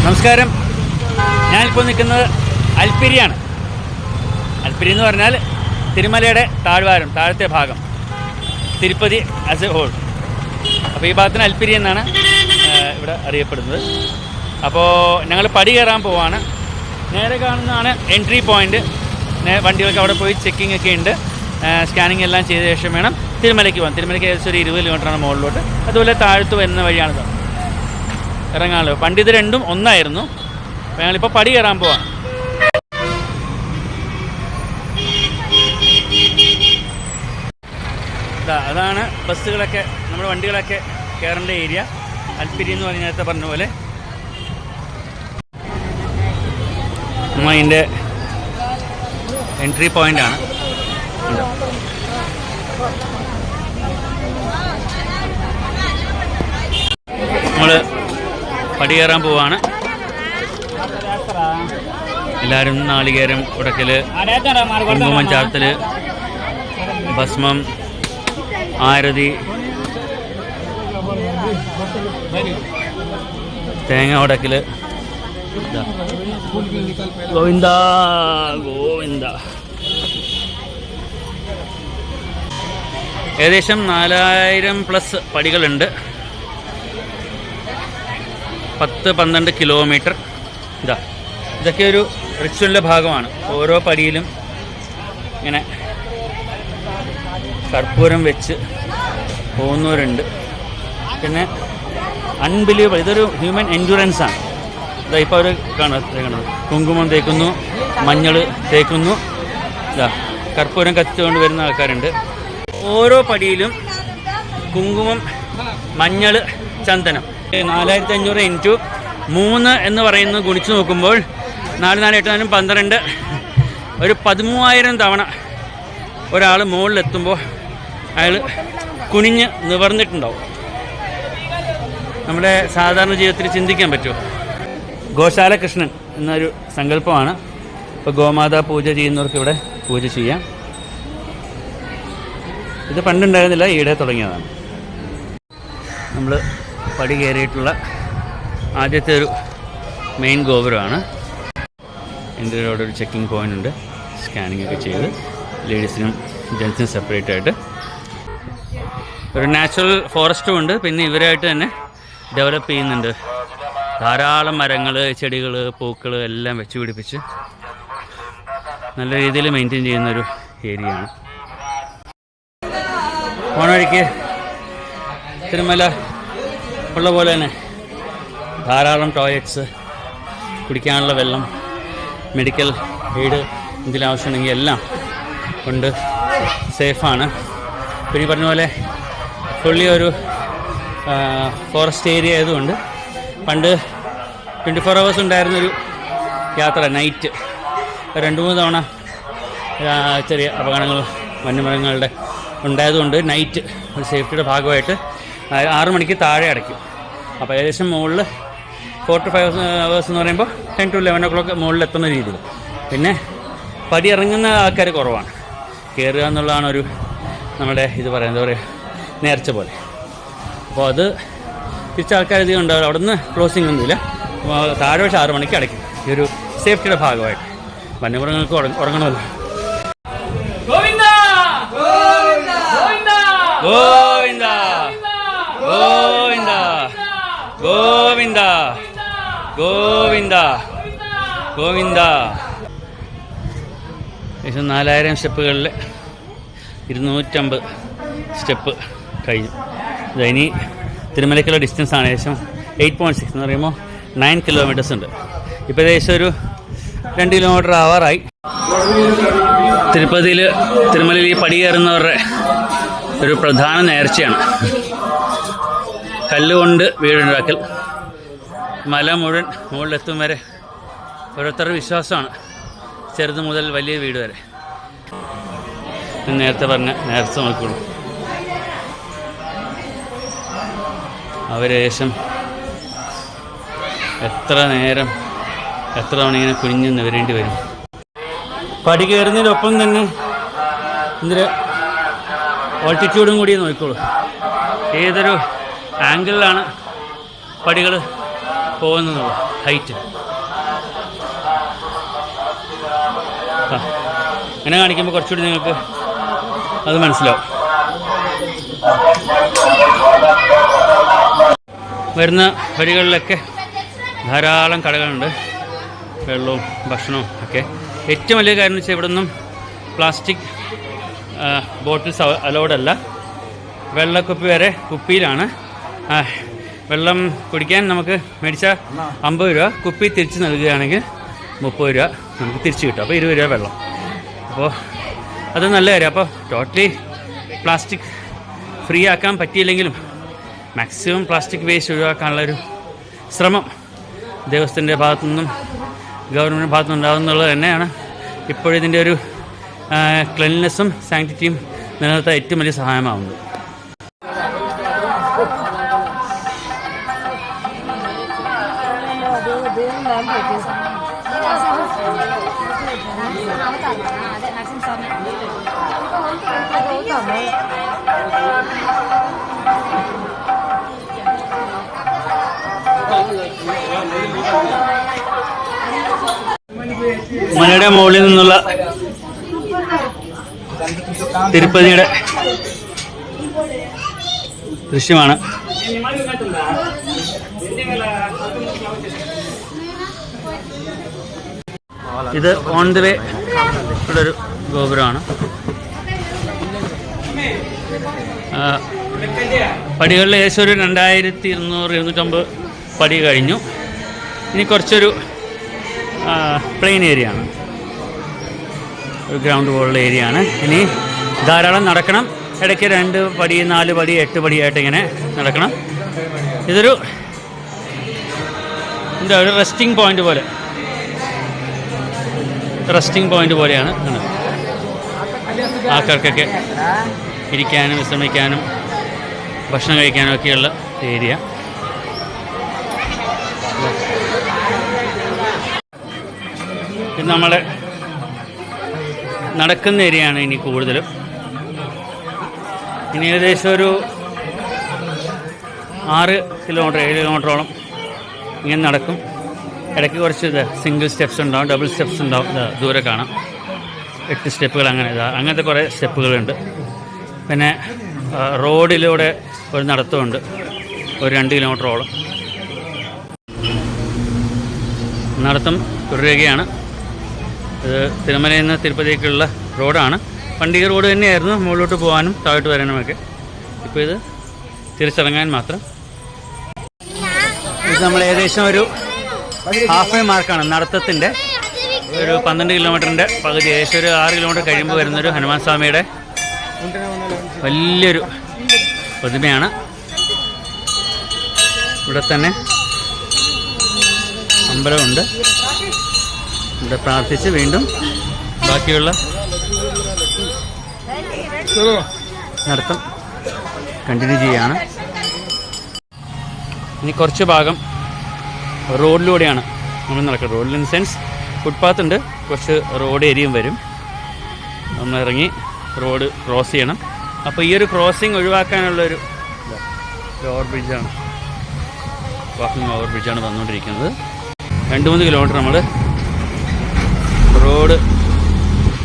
നമസ്കാരം. ഞാനിപ്പോൾ നിൽക്കുന്നത് അൽപ്പിരിയാണ്. അൽപ്പിരി എന്ന് പറഞ്ഞാൽ തിരുമലയുടെ താഴ്വാരം, താഴത്തെ ഭാഗം, തിരുപ്പതി ആസ് എ ഹോൾ. അപ്പോൾ ഈ ഭാഗത്തിന് അൽപ്പിരി എന്നാണ് ഇവിടെ അറിയപ്പെടുന്നത്. അപ്പോൾ ഞങ്ങൾ പടി കയറാൻ പോവാണ്. നേരെ കാണുന്നതാണ് എൻട്രി പോയിൻ്റ്. വണ്ടികൾക്ക് അവിടെ പോയി ചെക്കിംഗ് ഒക്കെ ഉണ്ട്. സ്കാനിങ് എല്ലാം ചെയ്ത ശേഷം വേണം തിരുമലയ്ക്ക് പോകാൻ. തിരുമലയ്ക്ക് ഏകദേശം ഒരു 20 കിലോമീറ്ററാണ് മുകളിലോട്ട്. അതുപോലെ താഴത്ത് വരുന്ന വഴിയാണിത്. ഇറങ്ങാമല്ലോ. പണ്ട് ഇത് രണ്ടും ഒന്നായിരുന്നു. അപ്പോൾ ഞങ്ങളിപ്പോൾ പടി കയറാൻ പോവാം. അതാണ് ബസ്സുകളൊക്കെ, നമ്മുടെ വണ്ടികളൊക്കെ കയറേണ്ട ഏരിയ. അൽപ്പിരി എന്ന് പറഞ്ഞ നേരത്തെ പറഞ്ഞ പോലെ നമ്മൾ അതിൻ്റെ എൻട്രി പോയിൻ്റാണ്. നമ്മൾ പടി കയറാൻ പോവാണ്. എല്ലാവരും നാളികേരം ഉടക്കൽ, കുങ്കുമം ചാർത്തൽ, ഭസ്മം, ആരതി, തേങ്ങ ഉടക്കൽ. ഗോവിന്ദ ഗോവിന്ദ. ഏകദേശം 4000+ പടികളുണ്ട്. 10-12 കിലോമീറ്റർ. ഇതൊക്കെ ഒരു റിച്വലിൻ്റെ ഭാഗമാണ്. ഓരോ പടിയിലും ഇങ്ങനെ കർപ്പൂരം വെച്ച് പോകുന്നവരുണ്ട്. പിന്നെ അൺബിലീവബിൾ, ഇതൊരു ഹ്യൂമൻ എൻഡുറൻസാണ്. ഇപ്പോൾ അവർ കാണുന്നത് കുങ്കുമം തേക്കുന്നു, മഞ്ഞൾ തേക്കുന്നു, കർപ്പൂരം കത്തിച്ചുകൊണ്ട് വരുന്ന ആൾക്കാരുണ്ട്. ഓരോ പടിയിലും കുങ്കുമം, മഞ്ഞൾ, ചന്ദനം. 4500 ഇൻറ്റു 3 എന്ന് പറയുന്നത് ഗുണിച്ച് നോക്കുമ്പോൾ 4, 4, 8, 12, ഒരു 13000 തവണ ഒരാൾ മുകളിലെത്തുമ്പോൾ അയാൾ കുനിഞ്ഞ് നിവർന്നിട്ടുണ്ടാവും. നമ്മുടെ സാധാരണ ജീവിതത്തിൽ ചിന്തിക്കാൻ പറ്റുമോ? ഗോശാല കൃഷ്ണൻ എന്നൊരു സങ്കല്പമാണ്. ഇപ്പോൾ ഗോമാതാ പൂജ ചെയ്യുന്നവർക്ക് ഇവിടെ പൂജ ചെയ്യാം. ഇത് പണ്ടുണ്ടായിരുന്നില്ല, ഈയിടെ തുടങ്ങിയതാണ്. നമ്മൾ പടി കയറിയിട്ടുള്ള ആദ്യത്തെ ഒരു മെയിൻ ഗോപുരമാണ്. എൻ്റെ അവിടെ ഒരു ചെക്കിംഗ് പോയിൻ്റ് ഉണ്ട്. സ്കാനിങ് ഒക്കെ ചെയ്ത് ലേഡീസിനും ജെൻസിനും സെപ്പറേറ്റ് ആയിട്ട് ഒരു നാച്ചുറൽ ഫോറസ്റ്റും ഉണ്ട്. പിന്നെ ഇവരായിട്ട് തന്നെ ഡെവലപ്പ് ചെയ്യുന്നുണ്ട്. ധാരാളം മരങ്ങൾ, ചെടികൾ, പൂക്കൾ എല്ലാം വെച്ച് പിടിപ്പിച്ച് നല്ല രീതിയിൽ മെയിൻറ്റെയിൻ ചെയ്യുന്നൊരു ഏരിയയാണ്. പോണ വഴിക്ക് തിരുമല ഉള്ള പോലെ തന്നെ ധാരാളം ടോയ്ലറ്റ്സ്, കുടിക്കാനുള്ള വെള്ളം, മെഡിക്കൽ എയ്ഡ് എന്തെങ്കിലും ആവശ്യമുണ്ടെങ്കിൽ എല്ലാം ഉണ്ട്. സേഫാണ്. പിന്നെ പറഞ്ഞ പോലെ ഫുള്ളി ഒരു ഫോറസ്റ്റ് ഏരിയ ആയതുകൊണ്ട് പണ്ട് 24 hours ഉണ്ടായിരുന്നൊരു യാത്ര നൈറ്റ് 2-3 തവണ ചെറിയ അപകടങ്ങൾ വന്യമൃഗങ്ങളുടെ ഉണ്ടായതുകൊണ്ട് നൈറ്റ് ഒരു സേഫ്റ്റിയുടെ ഭാഗമായിട്ട് 6 മണിക്ക് താഴെ അടയ്ക്കും. അപ്പോൾ ഏകദേശം മുകളിൽ 4 to 5 hours എന്ന് പറയുമ്പോൾ 10 to 11 o'clock മുകളിലെത്തുന്ന രീതിയിൽ. പിന്നെ പടി ഇറങ്ങുന്ന ആൾക്കാർ കുറവാണ്. കയറുക എന്നുള്ളതാണ് ഒരു നമ്മുടെ ഇത് പറയുന്നത്, എന്താ പറയുക, നേർച്ച പോലെ. അപ്പോൾ അത് തിരിച്ച ആൾക്കാർ അധികം ഉണ്ടാവില്ല. അവിടെ നിന്ന് ക്ലോസിംഗ് ഒന്നുമില്ല. താഴെ പക്ഷേ 6 മണിക്ക് അടയ്ക്കും. ഈ ഒരു സേഫ്റ്റിയുടെ ഭാഗമായിട്ട്. വന്യമൃഗങ്ങൾക്ക് ഉറങ്ങണമല്ലോ. ഗോവിന്ദ ഗോവിന്ദ ഗോവിന്ദ ഗോവിന്ദ ഗോവിന്ദ ഗോവിന്ദ. ഏകദേശം 4000 സ്റ്റെപ്പുകളിൽ 250 സ്റ്റെപ്പ് കഴിഞ്ഞു. ഇനി തിരുമലയ്ക്കുള്ള ഡിസ്റ്റൻസാണ് ഏകദേശം 8.6 എന്ന് പറയുമ്പോൾ 9 കിലോമീറ്റേഴ്സ് ഉണ്ട്. ഇപ്പോൾ ഏകദേശം ഒരു 2 കിലോമീറ്റർ ആവാറായി. തിരുമലയിൽ ഈ പടി കയറുന്നവരുടെ ഒരു പ്രധാന നേർച്ചയാണ് കല്ലുകൊണ്ട് വീടുണ്ടാക്കൽ. മല മുഴുവൻ മുകളിലെത്തും വരെ ഓരോരുത്തരുടെ വിശ്വാസമാണ്, ചെറുത് മുതൽ വലിയ വീട് വരെ. നേരത്തെ പറഞ്ഞ നേർച്ച നോക്കിക്കോളൂ. അവരേശം എത്ര നേരം, എത്ര തവണ ഇങ്ങനെ കുനിഞ്ഞ് നിവരേണ്ടി വരും. പടി കയറുന്നതിനൊപ്പം തന്നെ ഇതിൻ്റെ ഓൾട്ടിറ്റ്യൂഡും കൂടി നോക്കിക്കോളൂ. ഏതൊരു ആംഗിളിലാണ് പടികൾ പോകുന്നത് ഹൈറ്റ്. ഇങ്ങനെ കാണിക്കുമ്പോൾ കുറച്ചുകൂടി നിങ്ങൾക്ക് അത് മനസ്സിലാവും. വരുന്ന വഴികളിലൊക്കെ ധാരാളം കടകളുണ്ട്, വെള്ളവും ഭക്ഷണവും ഒക്കെ. ഏറ്റവും വലിയ കാര്യം എന്ന് വെച്ചാൽ ഇവിടെ നിന്നും പ്ലാസ്റ്റിക് ബോട്ടിൽസ് അലൗഡല്ല. വെള്ളക്കുപ്പി വരെ കുപ്പിയിലാണ്. വെള്ളം കുടിക്കാൻ നമുക്ക് മേടിച്ചാൽ 50 രൂപ, കുപ്പി തിരിച്ച് നൽകുകയാണെങ്കിൽ 30 രൂപ നമുക്ക് തിരിച്ച് കിട്ടും. അപ്പോൾ 20 രൂപ വെള്ളം. അപ്പോൾ അത് നല്ല കാര്യം. അപ്പോൾ ടോട്ടലി പ്ലാസ്റ്റിക് ഫ്രീ ആക്കാൻ പറ്റിയില്ലെങ്കിലും മാക്സിമം പ്ലാസ്റ്റിക് വേസ്റ്റ് ഒഴിവാക്കാനുള്ളൊരു ശ്രമം ദേവസ്ഥൻ്റെ ഭാഗത്തു നിന്നും ഗവൺമെൻറ് ഭാഗത്തു നിന്നുണ്ടാകുന്നുള്ളത് തന്നെയാണ് ഇപ്പോഴിതിൻ്റെ ഒരു ക്ലീൻനെസ്സും സാങ്ക്ടിറ്റിയും നിലനിർത്താൻ ഏറ്റവും വലിയ സഹായമാവുന്നത്. മലയുടെ മുകളിൽ നിന്നുള്ള തിരുപ്പതിയുടെ ദൃശ്യമാണ്. ഇത് ഓൺ ദ വേ ഉള്ളൊരു ഗോപുരമാണ്. പടികളിൽ ഏകദേശം ഒരു 2200-250 പടി കഴിഞ്ഞു. ഇനി കുറച്ചൊരു പ്ലെയിൻ ഏരിയ ആണ്, ഒരു ഗ്രൗണ്ട് പോലുള്ള ഏരിയ ആണ്. ഇനി ധാരാളം നടക്കണം. ഇടയ്ക്ക് 2 പടി 4 പടി 8 പടിയായിട്ട് ഇങ്ങനെ നടക്കണം. ഇതൊരു എന്താ ഒരു റെസ്റ്റിംഗ് പോയിന്റ് പോലെയാണ്. ആൾക്കാർക്കൊക്കെ ഇരിക്കാനും വിശ്രമിക്കാനും ഭക്ഷണം കഴിക്കാനും ഒക്കെയുള്ള ഏരിയ. ഇത് നമ്മളെ നടക്കുന്ന ഏരിയയാണ് ഇനി കൂടുതലും. ഇനി ഏകദേശം ഒരു 6 കിലോമീറ്റർ 7 കിലോമീറ്ററോളം ഇങ്ങനെ നടക്കും. ഇടയ്ക്ക് കുറച്ച് സിംഗിൾ സ്റ്റെപ്സ് ഉണ്ടാവും, ഡബിൾ സ്റ്റെപ്സ് ഉണ്ടാവും. ദൂരെ കാണാം 8 സ്റ്റെപ്പുകൾ, അങ്ങനത്തെ കുറേ സ്റ്റെപ്പുകളുണ്ട്. പിന്നെ റോഡിലൂടെ ഒരു നടത്തമുണ്ട്, ഒരു 2 കിലോമീറ്ററോളം നടത്തം തുടരുകയാണ്. ഇത് തിരുമലയിൽ നിന്ന് തിരുപ്പതിക്കുള്ള റോഡാണ്. പണ്ട് ഈ റോഡ് തന്നെയായിരുന്നു മുകളിലോട്ട് പോകാനും താഴോട്ട് വരാനുമൊക്കെ. ഇപ്പോൾ ഇത് തിരിച്ചിറങ്ങാൻ മാത്രം. ഇത് നമ്മൾ ഏകദേശം ഒരു ഹാഫ് വേ മാർക്കാണ് നടത്തത്തിൻ്റെ. ഒരു 12 കിലോമീറ്ററിൻ്റെ പകുതി, ഏകദേശം ഒരു 6 കിലോമീറ്റർ കഴിയുമ്പോൾ വരുന്നൊരു ഹനുമാൻ സ്വാമിയുടെ വലിയൊരു പ്രതിമയാണ്. ഇവിടെ തന്നെ അമ്പലമുണ്ട്. ഇവിടെ പ്രാർത്ഥിച്ച് വീണ്ടും ബാക്കിയുള്ള നടത്തം കണ്ടിന്യൂ ചെയ്യുകയാണ്. ഇനി കുറച്ച് ഭാഗം റോഡിലൂടെയാണ് നമ്മൾ നടക്കുന്നത്. റോഡിൽ ഇൻ സെൻസ് ഫുട്പാത്ത് ഉണ്ട്, കുറച്ച് റോഡ് ഏരിയയും വരും. നമ്മൾ ഇറങ്ങി റോഡ് ക്രോസ് ചെയ്യണം. അപ്പോൾ ഈ ഒരു ക്രോസിങ് ഒഴിവാക്കാനുള്ളൊരു ഓവർ ബ്രിഡ്ജാണ്, വാക്കിംഗ് ഓവർ ബ്രിഡ്ജാണ് വന്നുകൊണ്ടിരിക്കുന്നത്. 2-3 കിലോമീറ്റർ നമ്മൾ റോഡ്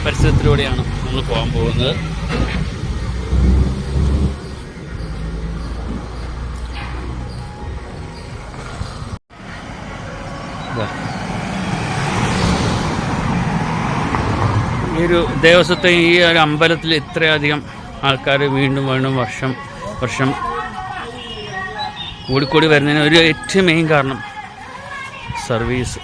പരിസരത്തിലൂടെയാണ് നമ്മൾ പോകാൻ പോകുന്നത്. ഈ ഒരു ദേവസ്വത്തെ ഈ ഒരു അമ്പലത്തിൽ ഇത്രയധികം ആൾക്കാർ വീണ്ടും വർഷം കൂടിക്കൂടി വരുന്നതിന് ഒരു ഏറ്റവും മെയിൻ കാരണം സർവീസ്,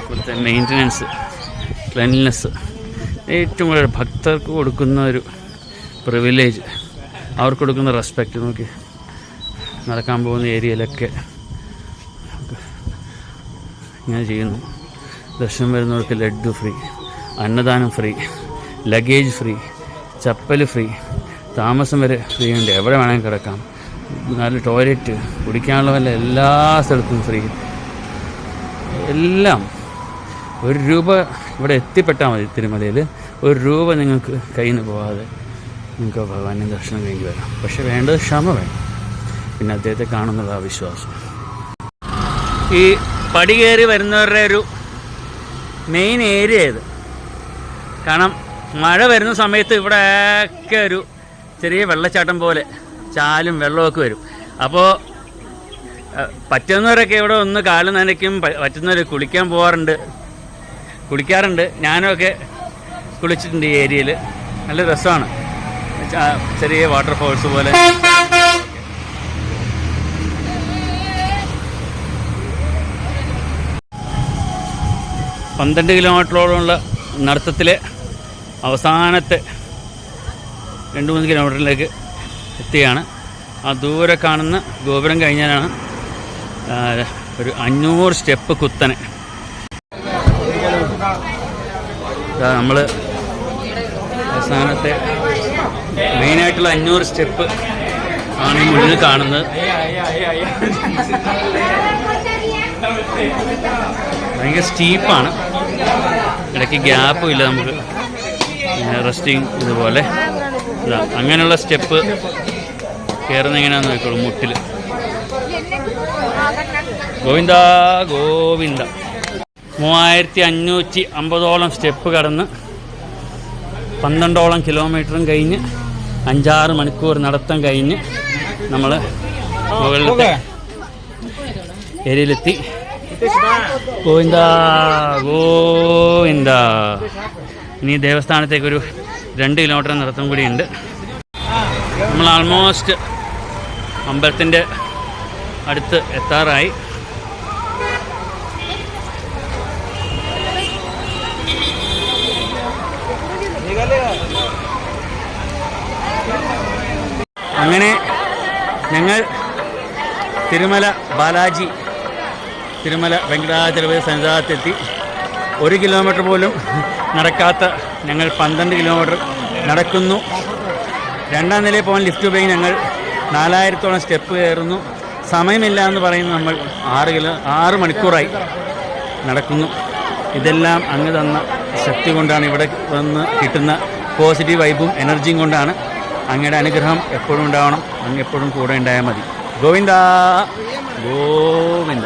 ഇവിടുത്തെ മെയിൻ്റനൻസ്, ക്ലീൻനെസ്. ഏറ്റവും കൂടുതൽ ഭക്തർക്ക് കൊടുക്കുന്ന ഒരു പ്രിവിലേജ്, അവർക്ക് കൊടുക്കുന്ന റെസ്പെക്റ്റ്. നോക്കി നടക്കാൻ പോകുന്ന ഏരിയയിലൊക്കെ ഇങ്ങനെ ചെയ്യുന്നു. ദർശനം വരുന്നവർക്ക് ലഡ്ഡു ഫ്രീ, അന്നദാനം free, luggage free, chappal free, താമസം വരെ ഫ്രീ ഉണ്ട്. എവിടെ വേണമെങ്കിൽ കിടക്കാം. നല്ല ടോയ്ലറ്റ്, കുടിക്കാനുള്ള വല്ല എല്ലാ സ്ഥലത്തും ഫ്രീ. എല്ലാം 1 രൂപ ഇവിടെ എത്തിപ്പെട്ടാൽ മതി. തിരുമലയിൽ 1 രൂപ നിങ്ങൾക്ക് കയ്യിൽ നിന്ന് പോകാതെ നിങ്ങൾക്ക് ഭഗവാനെ ദർശനം കഴിഞ്ഞ് വരാം. പക്ഷെ വേണ്ടത് ക്ഷമ വേണം, പിന്നെ അദ്ദേഹത്തെ കാണുന്നുള്ള ആ വിശ്വാസം. ഈ പടി കയറി വരുന്നവരുടെ ഒരു മെയിൻ ഏരിയ ഇത്. കാരണം മഴ വരുന്ന സമയത്ത് ഇവിടെയൊക്കെ ഒരു ചെറിയ വെള്ളച്ചാട്ടം പോലെ ചാലും വെള്ളമൊക്കെ വരും. അപ്പോൾ പറ്റുന്നവരൊക്കെ ഇവിടെ ഒന്ന് കാല് നനയ്ക്കും, പറ്റുന്നവർ കുളിക്കാറുണ്ട്. ഞാനൊക്കെ കുളിച്ചിട്ടുണ്ട് ഈ ഏരിയയിൽ. നല്ല രസമാണ്, ചെറിയ വാട്ടർഫോൾസ് പോലെ. പന്ത്രണ്ട് കിലോമീറ്ററോളമുള്ള നടത്തത്തിലെ അവസാനത്തെ 2-3 കിലോമീറ്ററിലേക്ക് എത്തുകയാണ്. ആ ദൂരെ കാണുന്ന ഗോപുരം കഴിഞ്ഞാലാണ് ഒരു 500 സ്റ്റെപ്പ് കുത്തനെ. നമ്മൾ അവസാനത്തെ മെയിനായിട്ടുള്ള 500 സ്റ്റെപ്പ് ആണ് ഈ മുന്നിൽ കാണുന്നത്. ഭയങ്കര സ്റ്റീപ്പാണ്, ഇടയ്ക്ക് ഗ്യാപ്പും ഇല്ല, നമുക്ക് റെസ്റ്റിങ് ഇതുപോലെ. അങ്ങനെയുള്ള സ്റ്റെപ്പ് കയറുന്ന എങ്ങനെയാണെന്ന് നോക്കിക്കോളൂ. മുട്ടിൽ ഗോവിന്ദ ഗോവിന്ദ. 3550ഓളം സ്റ്റെപ്പ് കടന്ന് 12ഓളം കിലോമീറ്ററും കഴിഞ്ഞ് 5-6 മണിക്കൂർ നടത്തം കഴിഞ്ഞ് നമ്മൾ മുകളിലത്തെ ഏരിയയിലെത്തി. ഗോവിന്ദ ഗോവിന്ദ. ഇനി ദേവസ്ഥാനത്തേക്കൊരു 2 കിലോമീറ്റർ നടത്തം കൂടിയുണ്ട്. നമ്മൾ ആൾമോസ്റ്റ് അമ്പലത്തിൻ്റെ അടുത്ത് എത്താറായി. അങ്ങനെ ഞങ്ങൾ തിരുമല ബാലാജി, തിരുമല വെങ്കടാചലപതി സന്നിധാനത്തെത്തി. 1 കിലോമീറ്റർ പോലും നടക്കാത്ത ഞങ്ങൾ 12 കിലോമീറ്റർ നടക്കുന്നു. 2ാം നിലയിൽ പോകാൻ ലിഫ്റ്റ് ഉപയോഗിച്ച് ഞങ്ങൾ 4000ഓളം സ്റ്റെപ്പ് കയറുന്നു. സമയമില്ല എന്ന് പറയുന്നു. നമ്മൾ 6 മണിക്കൂറായി നടക്കുന്നു. ഇതെല്ലാം അങ്ങ് തന്ന ശക്തി കൊണ്ടാണ്, ഇവിടെ വന്ന് കിട്ടുന്ന പോസിറ്റീവ് വൈബും എനർജിയും കൊണ്ടാണ്. അങ്ങയുടെ അനുഗ്രഹം എപ്പോഴും ഉണ്ടാവണം, അങ്ങ് എപ്പോഴും കൂടെ ഉണ്ടായാൽ മതി. ഗോവിന്ദ ഗോവിന്ദ.